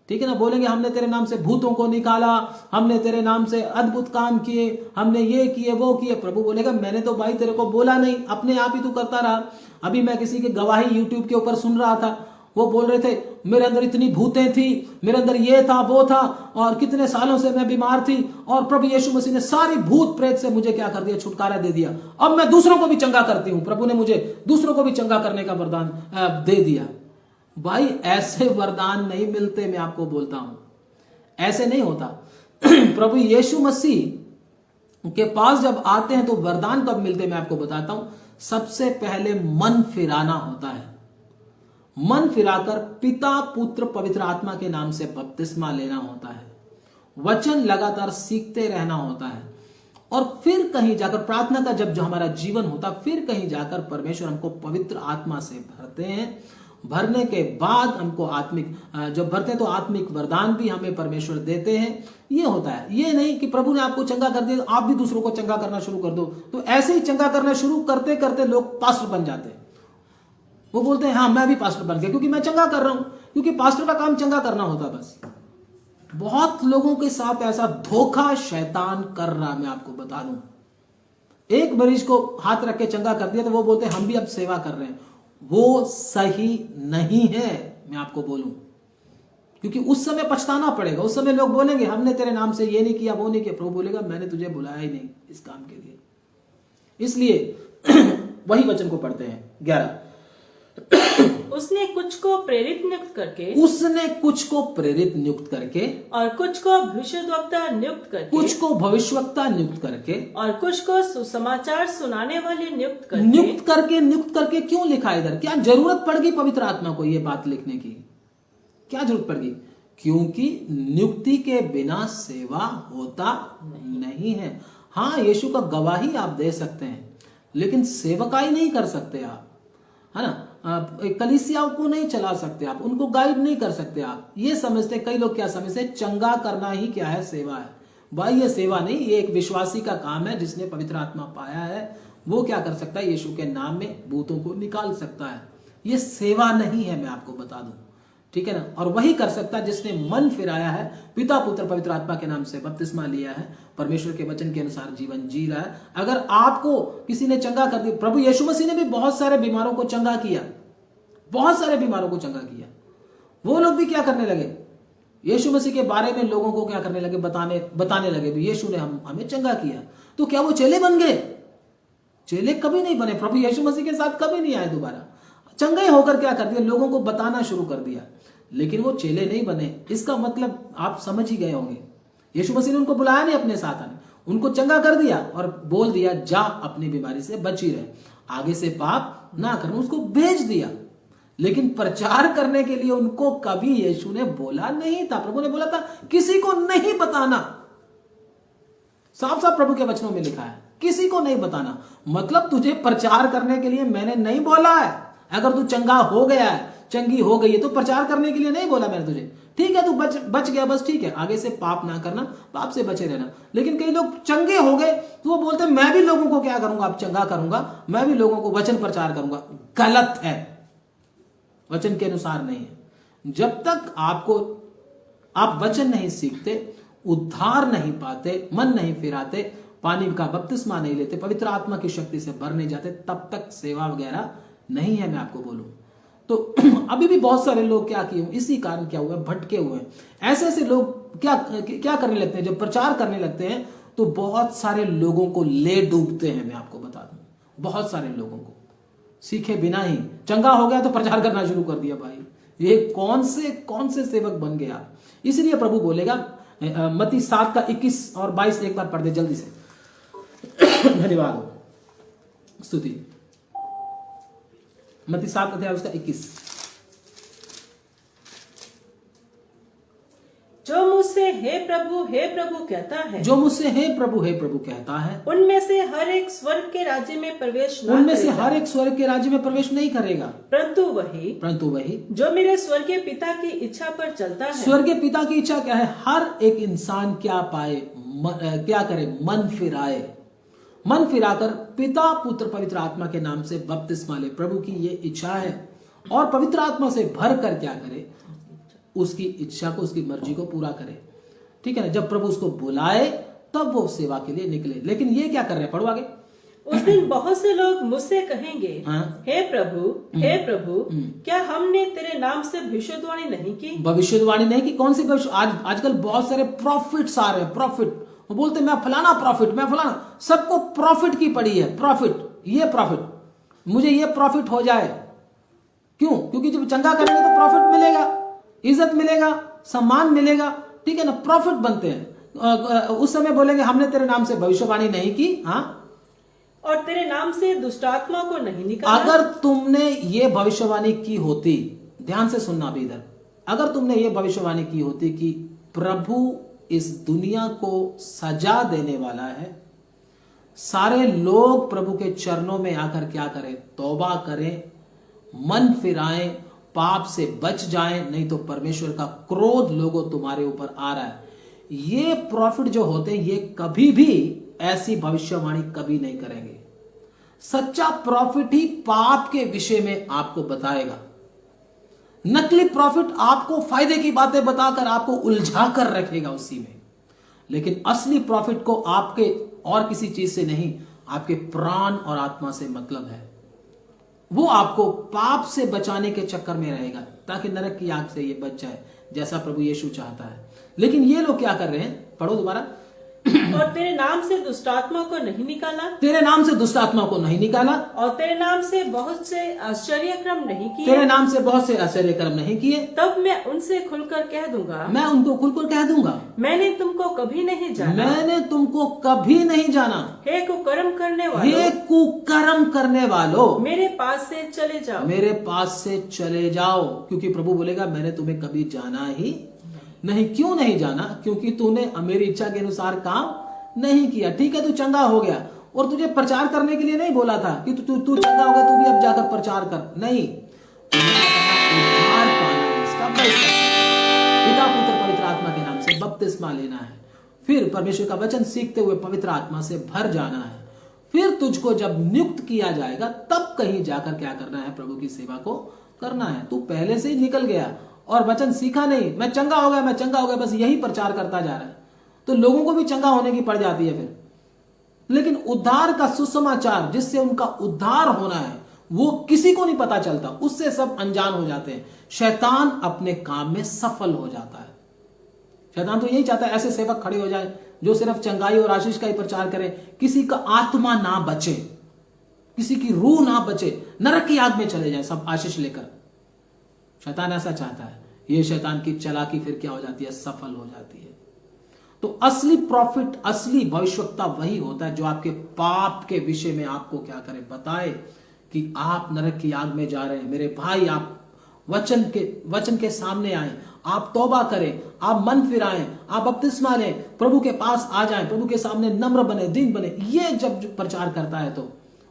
ठीक है ना? बोलेंगे हमने तेरे नाम से भूतों को निकाला, हमने तेरे नाम से अद्भुत काम किए, हमने ये किए वो किए। प्रभु बोलेगा मैंने तो भाई तेरे को बोला नहीं, अपने आप ही तू करता रहा। अभी मैं किसी की गवाही यूट्यूब के ऊपर सुन रहा था, वो बोल रहे थे मेरे अंदर इतनी भूतें थी, मेरे अंदर ये था वो था, और कितने सालों से मैं बीमार थी, और प्रभु यीशु मसीह ने सारी भूत प्रेत से मुझे क्या कर दिया, छुटकारा दे दिया। अब मैं दूसरों को भी चंगा करती हूं, प्रभु ने मुझे दूसरों को भी चंगा करने का वरदान दे दिया। भाई ऐसे वरदान नहीं मिलते, मैं आपको बोलता हूं, ऐसे नहीं होता। प्रभु यीशु मसीह के पास जब आते हैं तो वरदान कब मिलते हैं मैं आपको बताता हूं। सबसे पहले मन फिराना होता है, मन फिराकर पिता पुत्र पवित्र आत्मा के नाम से बपतिस्मा लेना होता है, वचन लगातार सीखते रहना होता है, और फिर कहीं जाकर प्रार्थना का जब जो हमारा जीवन होता, फिर कहीं जाकर परमेश्वर हमको पवित्र आत्मा से भरते हैं। भरने के बाद हमको आत्मिक, जब भरते हैं तो आत्मिक वरदान भी हमें परमेश्वर देते हैं। ये होता है, ये नहीं कि प्रभु ने आपको चंगा कर दिया आप भी दूसरों को चंगा करना शुरू कर दो। तो ऐसे ही चंगा करना शुरू करते करते लोग पास्टर बन जाते हैं। वो बोलते हैं हाँ मैं भी पास्टर बन गया क्योंकि मैं चंगा कर रहा हूं, क्योंकि पास्टर का काम चंगा करना होता बस। बहुत लोगों के साथ ऐसा धोखा शैतान कर रहा, मैं आपको बता दूं। एक मरीज को हाथ रख के चंगा कर दिया तो वो बोलते हैं हम भी अब सेवा कर रहे हैं। वो सही नहीं है, मैं आपको बोलूं, क्योंकि उस समय पछताना पड़ेगा। उस समय लोग बोलेंगे हमने तेरे नाम से ये नहीं किया वो नहीं किया। प्रभु बोलेगा मैंने तुझे बुलाया ही नहीं इस काम के लिए। इसलिए वही वचन को पढ़ते हैं 11। उसने कुछ को प्रेरित नियुक्त करके, उसने कुछ को प्रेरित नियुक्त करके, और कुछ को भविष्यद्वक्ता नियुक्त करके, कुछ को भविष्यवक्ता नियुक्त करके, और कुछ को सुसमाचार सुनाने वाले नियुक्त करके क्यों लिखा इधर? क्या जरूरत पड़ गई पवित्र आत्मा को ये बात लिखने की? क्या जरूरत पड़ गई? क्योंकि नियुक्ति के बिना सेवा होता नहीं है। हाँ, यीशु का गवाही आप दे सकते हैं, लेकिन सेवकाई नहीं कर सकते आप, है ना? कलीसियाओं को नहीं चला सकते आप, उनको गाइड नहीं कर सकते आप। ये समझते, कई लोग क्या समझते, चंगा करना ही क्या है, सेवा है। भाई ये सेवा नहीं, ये एक विश्वासी का काम है जिसने पवित्र आत्मा पाया है, वो क्या कर सकता है, यीशु के नाम में भूतों को निकाल सकता है। ये सेवा नहीं है, मैं आपको बता दूं, ठीक है ना। और वही कर सकता है जिसने मन फिराया है, पिता पुत्र पवित्र आत्मा के नाम से बपतिस्मा लिया है, परमेश्वर के वचन के अनुसार जीवन जी रहा है। अगर आपको किसी ने चंगा कर दिया, प्रभु यीशु मसीह ने भी बहुत सारे बीमारों को चंगा किया, बहुत सारे बीमारों को चंगा किया। वो लोग भी क्या करने लगे, यीशु मसीह के बारे में लोगों को क्या करने लगे, बताने लगे भी यीशु ने हमें चंगा किया। तो क्या वो चेले बन गए? चेले कभी नहीं बने, प्रभु यीशु मसीह के साथ कभी नहीं आए दोबारा। चंगे होकर क्या कर दिया, लोगों को बताना शुरू कर दिया, लेकिन वो चेले नहीं बने। इसका मतलब आप समझ ही गए होंगे, यीशु मसीह ने उनको बुलाया नहीं अपने साथ आने, उनको चंगा कर दिया और बोल दिया जा अपनी बीमारी से बची रहे, आगे से पाप ना करना, उसको भेज दिया। लेकिन प्रचार करने के लिए उनको कभी यीशु ने बोला नहीं था। प्रभु ने बोला था किसी को नहीं बताना, साफ साफ प्रभु के वचनों में लिखा है, किसी को नहीं बताना। मतलब तुझे प्रचार करने के लिए मैंने नहीं बोला है। अगर तू चंगा हो गया है, चंगी हो गई है, तो प्रचार करने के लिए नहीं बोला मैंने तुझे, ठीक है, तू बच गया, बस ठीक है, आगे से पाप ना करना, पाप से बचे रहना। लेकिन कई लोग चंगे हो गए तो वो बोलते हैं मैं भी लोगों को क्या करूंगा, अब चंगा करूंगा, मैं भी लोगों को वचन प्रचार करूंगा। गलत है, वचन के अनुसार नहीं है। जब तक आप वचन नहीं सीखते, उद्धार नहीं पाते, मन नहीं फिराते, पानी का बपतिस्मा नहीं लेते, पवित्र आत्मा की शक्ति से भर नहीं जाते, तब तक सेवा वगैरह नहीं है, मैं आपको बोलूं तो। अभी भी बहुत सारे लोग क्या किए, इसी कारण क्या हुआ, भटके हुए हैं। ऐसे लोग क्या करने लगते हैं, जब प्रचार करने लगते हैं तो बहुत सारे लोगों को ले डूबते हैं। मैं आपको बता दूं, बहुत सारे लोगों को सीखे बिना ही चंगा हो गया तो प्रचार करना शुरू कर दिया। भाई ये कौन से सेवक बन गए आप। इसलिए प्रभु बोलेगा, मत्ती 7 का 21 और 22 एक बार पढ़ दे जल्दी से। धन्यवाद हो, स्तुति। मत्ती 7 अध्याय उसका 21। जो मुझसे हे प्रभु कहता है, जो मुझसे हे प्रभु कहता है, उनमें से हर एक स्वर्ग के राज्य में प्रवेश न उनमें से करेगा। हर एक स्वर्ग के राज्य में प्रवेश नहीं करेगा, परंतु वही जो मेरे स्वर्गीय पिता की इच्छा पर चलता है। स्वर्गीय पिता की इच्छा क्या है, हर एक इंसान क्या पाए, क्या करे, मन फिराए, मन फिराकर पिता पुत्र पवित्र आत्मा के नाम से बपतिस्मा ले। प्रभु की ये इच्छा है, और पवित्र आत्मा से भर कर क्या करे, उसकी इच्छा को, उसकी मर्जी को पूरा करे, ठीक है ना। जब प्रभु उसको बुलाए तब वो सेवा के लिए निकले। लेकिन ये क्या कर रहे हैं, पढ़ो आगे। उस दिन बहुत से लोग मुझसे कहेंगे, हे प्रभु क्या हमने तेरे नाम से भविष्यवाणी नहीं की? भविष्यवाणी नहीं की? कौन सी भविष्य? आजकल बहुत सारे प्रॉफिट्स आ रहे हैं, प्रॉफिट। वो बोलते मैं फलाना प्रॉफिट, मैं फलाना, सबको प्रॉफिट की पड़ी है, प्रॉफिट, ये प्रॉफिट, मुझे ये प्रॉफिट हो जाए। क्यों? क्योंकि जब चंगा करेंगे तो प्रॉफिट मिलेगा, इज्जत मिलेगा, सम्मान मिलेगा, ठीक है ना, प्रॉफिट बनते हैं। उस समय बोलेंगे हमने तेरे नाम से भविष्यवाणी नहीं की, हाँ, और तेरे नाम से दुष्टात्मा को नहीं निकाला। अगर तुमने ये भविष्यवाणी की होती, ध्यान से सुनना भी इधर, अगर तुमने ये भविष्यवाणी की होती कि प्रभु इस दुनिया को सजा देने वाला है, सारे लोग प्रभु के चरणों में आकर क्या करें, तौबा करें, मन फिराएं, पाप से बच जाएं, नहीं तो परमेश्वर का क्रोध लोगों तुम्हारे ऊपर आ रहा है। ये प्रॉफिट जो होते हैं, ये कभी भी ऐसी भविष्यवाणी कभी नहीं करेंगे। सच्चा प्रॉफिट ही पाप के विषय में आपको बताएगा। नकली प्रॉफिट आपको फायदे की बातें बताकर आपको उलझा कर रखेगा उसी में। लेकिन असली प्रॉफिट को आपके और किसी चीज से नहीं, आपके प्राण और आत्मा से मतलब है। वो आपको पाप से बचाने के चक्कर में रहेगा, ताकि नरक की आग से ये बच जाए, जैसा प्रभु यीशु चाहता है। लेकिन ये लोग क्या कर रहे हैं, पढ़ो दोबारा। और तेरे नाम से दुष्टात्मा को नहीं निकाला, तेरे नाम से दुष्टात्मा को नहीं निकाला, और तेरे नाम से बहुत से आश्चर्य कर्म नहीं किए, तेरे नाम से बहुत से आश्चर्य कर्म नहीं किए, तब मैं उनसे खुलकर कह दूंगा, मैं उनको खुलकर कह दूंगा, मैंने तुमको कभी नहीं जाना, मैंने तुमको कभी नहीं जाना। हे कुकर्म करने वालों, हे कुकर्म करने वालों, मेरे पास से चले जाओ, मेरे पास से चले जाओ। क्योंकि प्रभु बोलेगा मैंने तुम्हें कभी जाना ही नहीं। क्यों नहीं जाना? क्योंकि तूने मेरी इच्छा के अनुसार काम नहीं किया। ठीक है, तू चंगा हो गया, और तुझे प्रचार करने के लिए नहीं बोला था कि तू चंगा हो गया, तू भी अब जाकर प्रचार कर। नहीं, उद्धार पाना है, स्टेप बाय स्टेप। पिता पुत्र पवित्र आत्मा के नाम से बपतिस्मा लेना है, फिर परमेश्वर का वचन सीखते हुए पवित्र आत्मा से भर जाना है, फिर तुझको जब नियुक्त किया जाएगा तब कहीं जाकर क्या करना है, प्रभु की सेवा को करना है। तू पहले से ही निकल गया और वचन सीखा नहीं, मैं चंगा हो गया, मैं चंगा हो गया, बस यही प्रचार करता जा रहा है, तो लोगों को भी चंगा होने की पड़ जाती है फिर। लेकिन उद्धार का सुसमाचार जिससे उनका उद्धार होना है वो किसी को नहीं पता चलता, उससे सब अनजान हो जाते हैं। शैतान अपने काम में सफल हो जाता है। शैतान तो यही चाहता है ऐसे सेवक खड़े हो जाए जो सिर्फ चंगाई और आशीष का ही प्रचार करे, किसी का आत्मा ना बचे, किसी की रूह ना बचे, नरक की आग में चले जाए सब आशीष लेकर। शैतान ऐसा चाहता है। ये शैतान की चालाकी फिर क्या हो जाती है, सफल हो जाती है। तो असली प्रॉफिट, असली भविष्यवक्ता वही होता है जो आपके पाप के विषय में आपको क्या करे, बताए कि आप नरक की आग में जा रहे हैं। मेरे भाई, आप वचन के सामने आए, आप तौबा करें, आप मन फिराएं, आप बपतिस्मा लें, प्रभु के पास आ जाएं, प्रभु के सामने नम्र बने, दीन बने। ये जब प्रचार करता है तो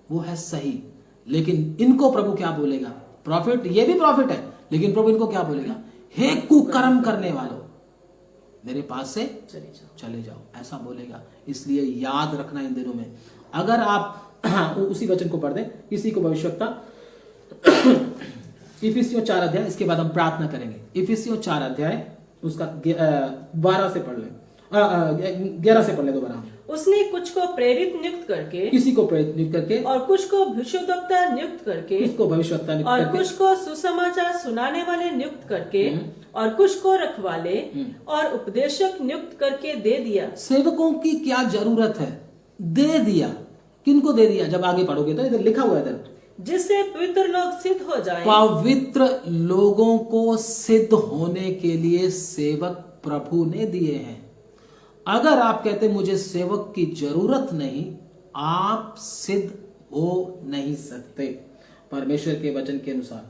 वो है सही। लेकिन इनको प्रभु क्या बोलेगा, प्रॉफिट, ये भी प्रॉफिट है, लेकिन प्रभु इनको क्या बोलेगा, हे कुकर्म करने वालों, मेरे पास से चले जाओ, ऐसा बोलेगा। इसलिए याद रखना इन दिनों में, अगर आप उसी वचन को पढ़ दें, किसी को भविष्यवक्ता इफिसियों 4 अध्याय, इसके बाद हम प्रार्थना करेंगे। इफिसियों 4 अध्याय उसका 12 से पढ़ लें, 11 से पढ़ लें दोबारा। उसने कुछ को प्रेरित नियुक्त करके, किसी को प्रेरित नियुक्त करके, और कुछ को भविष्यद्वक्ता नियुक्त करके, किसको भविष्यवक्ता नियुक्त और करके, कुछ को सुसमाचार सुनाने वाले नियुक्त करके, और कुछ को रखवाले और उपदेशक नियुक्त करके दे दिया। सेवकों की क्या जरूरत है, दे दिया। किनको दे दिया, जब आगे पढ़ोगे तो इधर लिखा हुआ है, इधर, जिससे पवित्र लोग सिद्ध हो जाएं। पवित्र लोगों को सिद्ध होने के लिए सेवक प्रभु ने दिए हैं। अगर आप कहते मुझे सेवक की जरूरत नहीं, आप सिद्ध हो नहीं सकते। परमेश्वर के वचन के अनुसार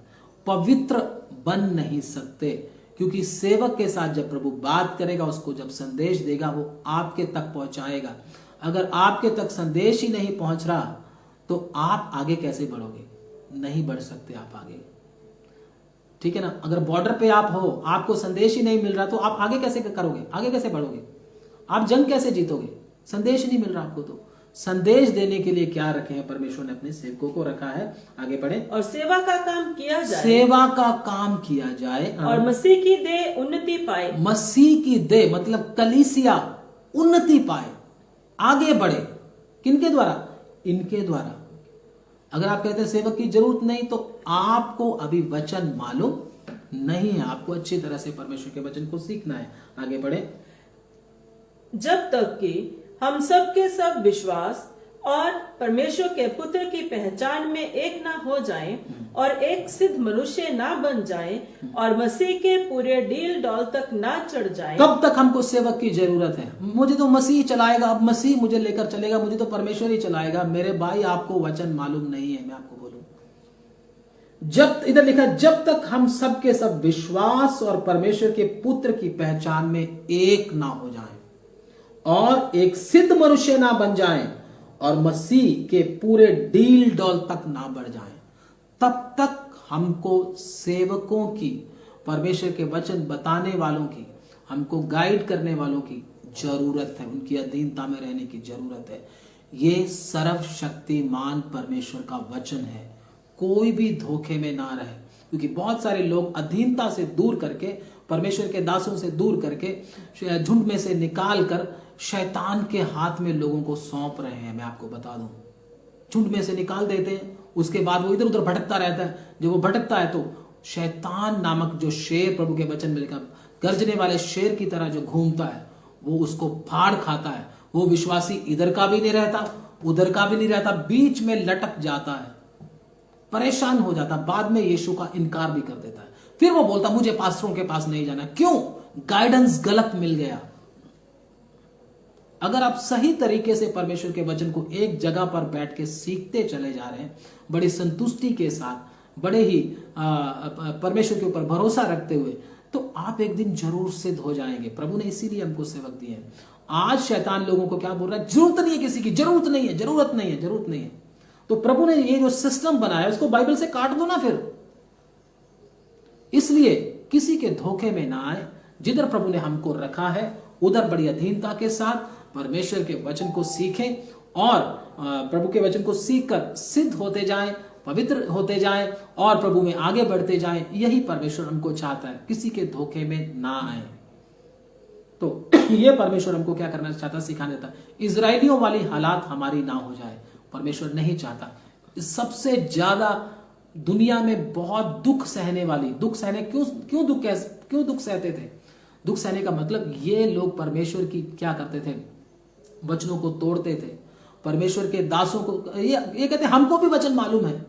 पवित्र बन नहीं सकते, क्योंकि सेवक के साथ जब प्रभु बात करेगा, उसको जब संदेश देगा, वो आपके तक पहुंचाएगा। अगर आपके तक संदेश ही नहीं पहुंच रहा तो आप आगे कैसे बढ़ोगे, नहीं बढ़ सकते आप आगे, ठीक है ना। अगर बॉर्डर पे आप हो, आपको संदेश ही नहीं मिल रहा तो आप आगे कैसे करोगे, आगे कैसे बढ़ोगे, आप जंग कैसे जीतोगे, संदेश नहीं मिल रहा आपको। तो संदेश देने के लिए क्या रखे हैं परमेश्वर ने, अपने सेवकों को रखा है। आगे बढ़े। और सेवा का काम किया जाए, सेवा का काम किया जाए, और मसीह की देह उन्नति पाए। मसीह की देह मतलब कलीसिया उन्नति पाए, आगे बढ़े। किनके द्वारा, इनके द्वारा। अगर आप कहते हैं सेवक की जरूरत नहीं, तो आपको अभी वचन मालूम नहीं है, आपको अच्छी तरह से परमेश्वर के वचन को सीखना है। आगे बढ़े। जब तक कि हम सब के सब विश्वास और परमेश्वर के पुत्र की पहचान में एक ना हो जाएं और एक सिद्ध मनुष्य ना बन जाएं और मसीह के पूरे डील डॉल तक ना चढ़ जाएं। कब तक हमको सेवक की जरूरत है, मुझे तो मसीह चलाएगा, अब मसीह मुझे लेकर चलेगा, मुझे तो परमेश्वर ही चलाएगा। मेरे भाई, आपको वचन मालूम नहीं है, मैं आपको बोलूं, जब इधर लिखा, जब तक हम सब के सब विश्वास और परमेश्वर के पुत्र की पहचान में एक ना हो जाएं और एक सिद्ध मनुष्य ना बन जाएं और मसीह के पूरे डील डॉल तक ना बढ़ जाएं, तब तक हमको सेवकों की, परमेश्वर के वचन बताने वालों की, हमको गाइड करने वालों की जरूरत है, उनकी अधीनता में रहने की जरूरत है। ये सर्वशक्तिमान परमेश्वर का वचन है, कोई भी धोखे में ना रहे, क्योंकि बहुत सारे लोग अधीनता से दूर करके, परमेश्वर के दासों से दूर करके, झुंड में से निकाल कर शैतान के हाथ में लोगों को सौंप रहे हैं। मैं आपको बता दूं, झुंड में से निकाल देते हैं, उसके बाद वो इधर उधर भटकता रहता है। जब वो भटकता है तो शैतान नामक जो शेर, प्रभु के वचन में लिखा, गर्जने वाले शेर की तरह जो घूमता है, वो उसको फाड़ खाता है। वो विश्वासी इधर का भी नहीं रहता, उधर का भी नहीं रहता, बीच में लटक जाता है, परेशान हो जाता, बाद में यीशु का इनकार भी कर देता है। फिर वो बोलता मुझे पास्टरों के पास नहीं जाना। क्यों? गाइडेंस गलत मिल गया। अगर आप सही तरीके से परमेश्वर के वचन को एक जगह पर बैठ के सीखते चले जा रहे हैं, बड़ी संतुष्टि के साथ, बड़े ही परमेश्वर के ऊपर भरोसा रखते हुए, तो आप एक दिन जरूर सिद्ध हो जाएंगे। प्रभु ने इसीलिए हमको सेवक दिए हैं। आज शैतान लोगों को क्या बोल रहा है, जरूरत नहीं है किसी की, जरूरत नहीं है, जरूरत नहीं है, जरूरत नहीं है। तो प्रभु ने ये जो सिस्टम बनाया उसको बाइबल से काट दो ना फिर। इसलिए किसी के धोखे में ना आए, जिधर प्रभु ने हमको रखा है उधर बड़ी अधीनता के साथ परमेश्वर के वचन को सीखें और प्रभु के वचन को सीखकर सिद्ध होते जाएं, पवित्र होते जाएं और प्रभु में आगे बढ़ते जाएं। यही परमेश्वर हमको चाहता है, किसी के धोखे में ना आए। तो ये परमेश्वर हमको क्या करना चाहता, सिखाना चाहता। इजरायलियों वाली हालात हमारी ना हो जाए, परमेश्वर नहीं चाहता। सबसे ज्यादा दुनिया में बहुत दुख सहने वाली, दुख सहने क्यों दुख सहते थे? दुख सहने का मतलब ये लोग परमेश्वर की क्या करते थे, वचनों को तोड़ते थे। परमेश्वर के दासों को ये कहते हमको भी वचन मालूम है,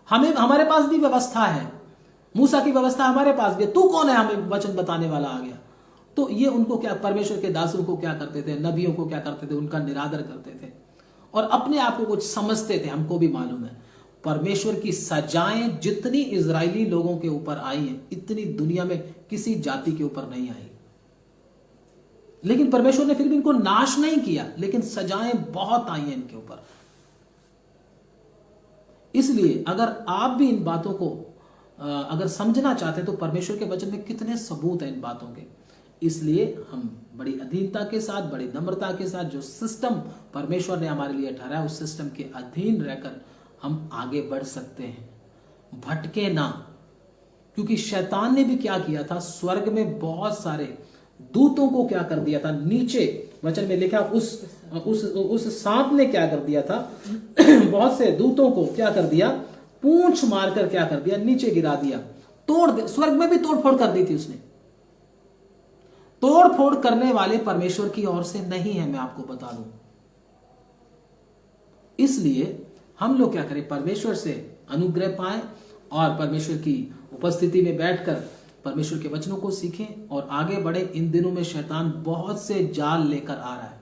हमारे पास भी व्यवस्था है, मूसा की व्यवस्था हमारे पास भी है, तू कौन है हमें वचन बताने वाला आ गया। तो ये उनको क्या, परमेश्वर के दासों को क्या करते थे, नबियों को क्या करते थे, उनका निरादर करते थे और अपने आप को कुछ समझते थे, हमको भी मालूम है। परमेश्वर की सजाएं जितनी इजरायली लोगों के ऊपर आई हैं, इतनी दुनिया में किसी जाति के ऊपर नहीं आई। लेकिन परमेश्वर ने फिर भी इनको नाश नहीं किया, लेकिन सजाएं बहुत आई हैं इनके ऊपर। इसलिए अगर आप भी इन बातों को अगर समझना चाहते हैं तो परमेश्वर के वचन में कितने सबूत हैं इन बातों के। इसलिए हम बड़ी अधीनता के साथ, बड़ी नम्रता के साथ जो सिस्टम परमेश्वर ने हमारे लिए ठहराया, उस सिस्टम के अधीन रहकर हम आगे बढ़ सकते हैं, भटके ना। क्योंकि शैतान ने भी क्या किया था, स्वर्ग में बहुत सारे दूतों को क्या कर दिया था, नीचे वचन में लिखा उस सांप ने क्या कर दिया था बहुत से दूतों को क्या कर दिया, पूंछ मारकर क्या कर दिया, नीचे गिरा दिया, स्वर्ग में भी तोड़फोड़ कर दी थी उसने। तोड़फोड़ करने वाले परमेश्वर की ओर से नहीं है, मैं आपको बता दूं। इसलिए हम लोग क्या करें, परमेश्वर से अनुग्रह पाएं और परमेश्वर की उपस्थिति में बैठकर परमेश्वर के वचनों को सीखें और आगे बढ़े। इन दिनों में शैतान बहुत से जाल लेकर आ रहा है,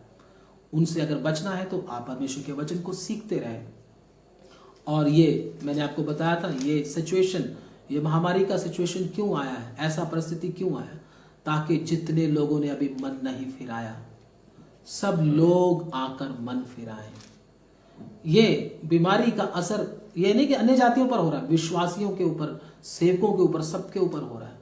उनसे अगर बचना है तो आप परमेश्वर के वचन को सीखते रहें। और ये मैंने आपको बताया था, ये सिचुएशन, ये महामारी का सिचुएशन क्यों आया है, ऐसा परिस्थिति क्यों आया, ताकि जितने लोगों ने अभी मन नहीं फिराया, सब लोग आकर मन फिराएं। ये बीमारी का असर ये नहीं कि अन्य जातियों पर हो रहा है, विश्वासियों के ऊपर, सेवकों के ऊपर, सबके ऊपर हो रहा है।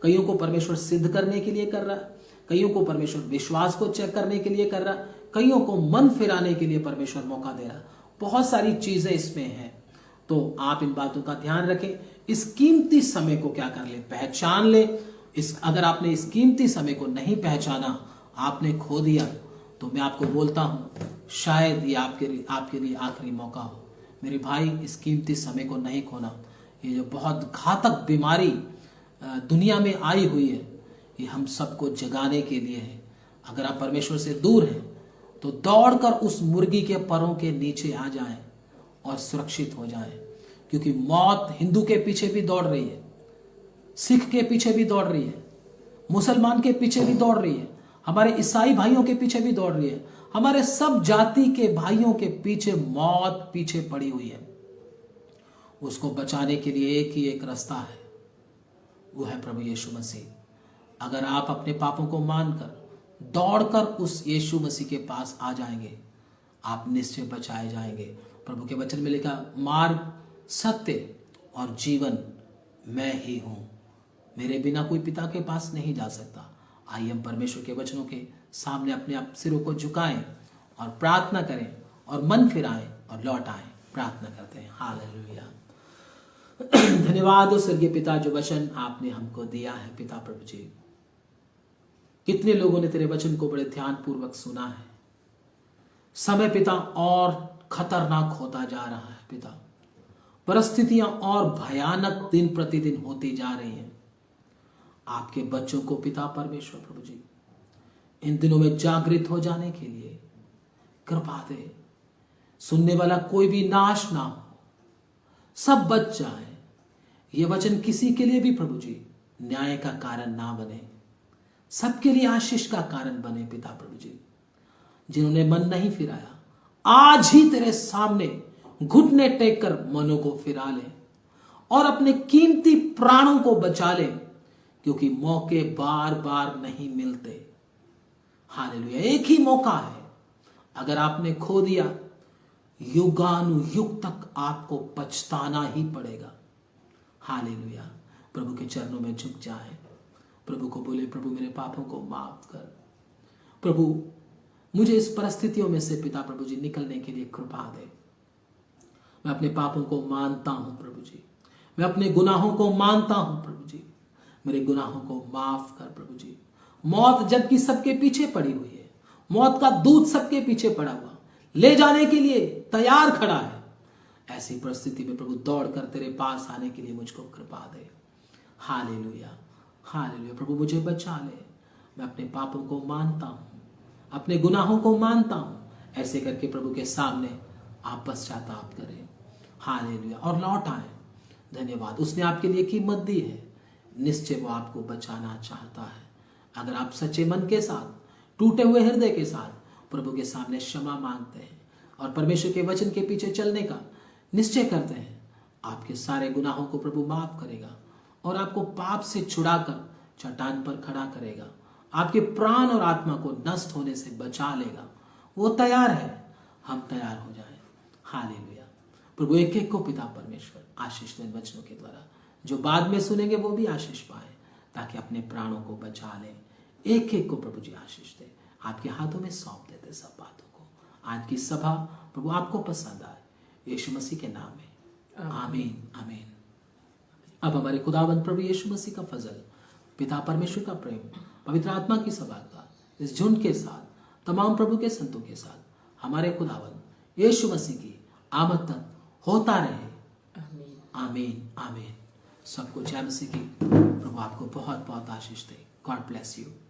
कईयों को परमेश्वर सिद्ध करने के लिए कर रहा है, कईयों को परमेश्वर विश्वास को चेक करने के लिए कर रहा है, कईयों को मन फिराने के लिए परमेश्वर मौका दे रहा है। बहुत सारी चीजें इसमें हैं। तो आप इन बातों का ध्यान रखें, इस कीमती समय को क्या कर ले, पहचान ले। अगर आपने इस कीमती समय को नहीं पहचाना, आपने खो दिया, तो मैं आपको बोलता हूं शायद ये आपके लिए आखिरी मौका हो। मेरे भाई, इस कीमती समय को नहीं खोना। ये जो बहुत घातक बीमारी दुनिया में आई हुई है, ये हम सबको जगाने के लिए है। अगर आप परमेश्वर से दूर हैं तो दौड़कर उस मुर्गी के परों के नीचे आ जाएं और सुरक्षित हो जाएं, क्योंकि मौत हिंदू के पीछे भी दौड़ रही है, सिख के पीछे भी दौड़ रही है, मुसलमान के पीछे भी दौड़ रही है, हमारे ईसाई भाइयों के पीछे भी दौड़ रही है, हमारे सब जाति के भाइयों के पीछे मौत पीछे पड़ी हुई है। उसको बचाने के लिए एक ही एक रास्ता है, वो है प्रभु यीशु मसीह। अगर आप अपने पापों को मानकर दौड़कर उस यीशु मसीह के पास आ जाएंगे, आप निश्चय बचाए जाएंगे। प्रभु के वचन में लिखा, मार्ग, सत्य और जीवन मैं ही हूं, मेरे बिना कोई पिता के पास नहीं जा सकता। आइए हम परमेश्वर के वचनों के सामने अपने आप सिरों को झुकाएं और प्रार्थना करें और मन फिराएं और लौट आएं। प्रार्थना करते हैं। हालेलुया। धन्यवाद हो स्वर्गीय पिता, जो वचन आपने हमको दिया है पिता प्रभु जी। कितने लोगों ने तेरे वचन को बड़े ध्यान पूर्वक सुना है। समय पिता और खतरनाक होता जा रहा है पिता, परिस्थितियां और भयानक दिन प्रतिदिन होती जा रही हैं। आपके बच्चों को पिता परमेश्वर प्रभु जी इन दिनों में जागृत हो जाने के लिए कृपा दे। सुनने वाला कोई भी नाश ना हो, सब बच जाए। ये वचन किसी के लिए भी प्रभु जी न्याय का कारण ना बने, सबके लिए आशीष का कारण बने पिता प्रभु जी। जिन्होंने मन नहीं फिराया, आज ही तेरे सामने घुटने टेक कर मनों को फिरा ले और अपने कीमती प्राणों को बचा ले, क्योंकि मौके बार बार नहीं मिलते। हालेलुया। एक ही मौका है, अगर आपने खो दिया, युगानुयुग तक आपको पछताना ही पड़ेगा। हालेलुया। प्रभु के चरणों में झुक जाए, प्रभु को बोले, प्रभु मेरे पापों को माफ कर, प्रभु मुझे इस परिस्थितियों में से पिता प्रभु जी निकलने के लिए कृपा दे। मैं अपने पापों को मानता हूं प्रभु जी, मैं अपने गुनाहों को मानता हूं प्रभु जी, मेरे गुनाहों को माफ कर प्रभु जी। मौत जबकि सबके पीछे पड़ी हुई है, मौत का दूत सबके पीछे पड़ा हुआ, ले जाने के लिए तैयार खड़ा है, ऐसी परिस्थिति में प्रभु दौड़ कर तेरे पास आने के लिए मुझको कृपा दे। Hallelujah, hallelujah. प्रभु मुझे बचा ले, मैं अपने पापों को मानता हूं, अपने गुनाहों को मानता हूं। ऐसे करके प्रभु के सामने आप पश्चाताप करें। हालेलुया, और लौट आए। धन्यवाद, उसने आपके लिए कीमत दी है, निश्चय वो आपको बचाना चाहता है। अगर आप सच्चे मन के साथ, टूटे हुए हृदय के साथ प्रभु के सामने क्षमा मांगते हैं और परमेश्वर के वचन के पीछे चलने का निश्चय करते हैं, आपके सारे गुनाहों को प्रभु माफ करेगा और आपको पाप से छुड़ाकर चट्टान पर खड़ा करेगा, आपके प्राण और आत्मा को नष्ट होने से बचा लेगा। वो तैयार है, हम तैयार हो जाएं। हालेलुया। प्रभु एक एक को पिता परमेश्वर आशीष दें वचनों के द्वारा, जो बाद में सुनेंगे वो भी आशीष पाए, ताकि अपने प्राणों को बचा लें। एक एक को प्रभु जी आशीष दे। आपके हाथों में सौंप देते सब बातों को। आज की सभा प्रभु आपको पसंद आए, यीशु मसीह के नाम में आमीन, आमीन। अब हमारे खुदावंद प्रभु यीशु मसीह का फजल, पिता परमेश्वर का प्रेम, पवित्र आत्मा की सभागार इस झुंड के साथ, तमाम प्रभु के संतों के साथ हमारे खुदावंद यीशु मसीह की आमद तक होता रहे। आमीन, आमीन। सबको जय मसीह की। प्रभु आपको बहुत बहुत आशीष दे। God bless you.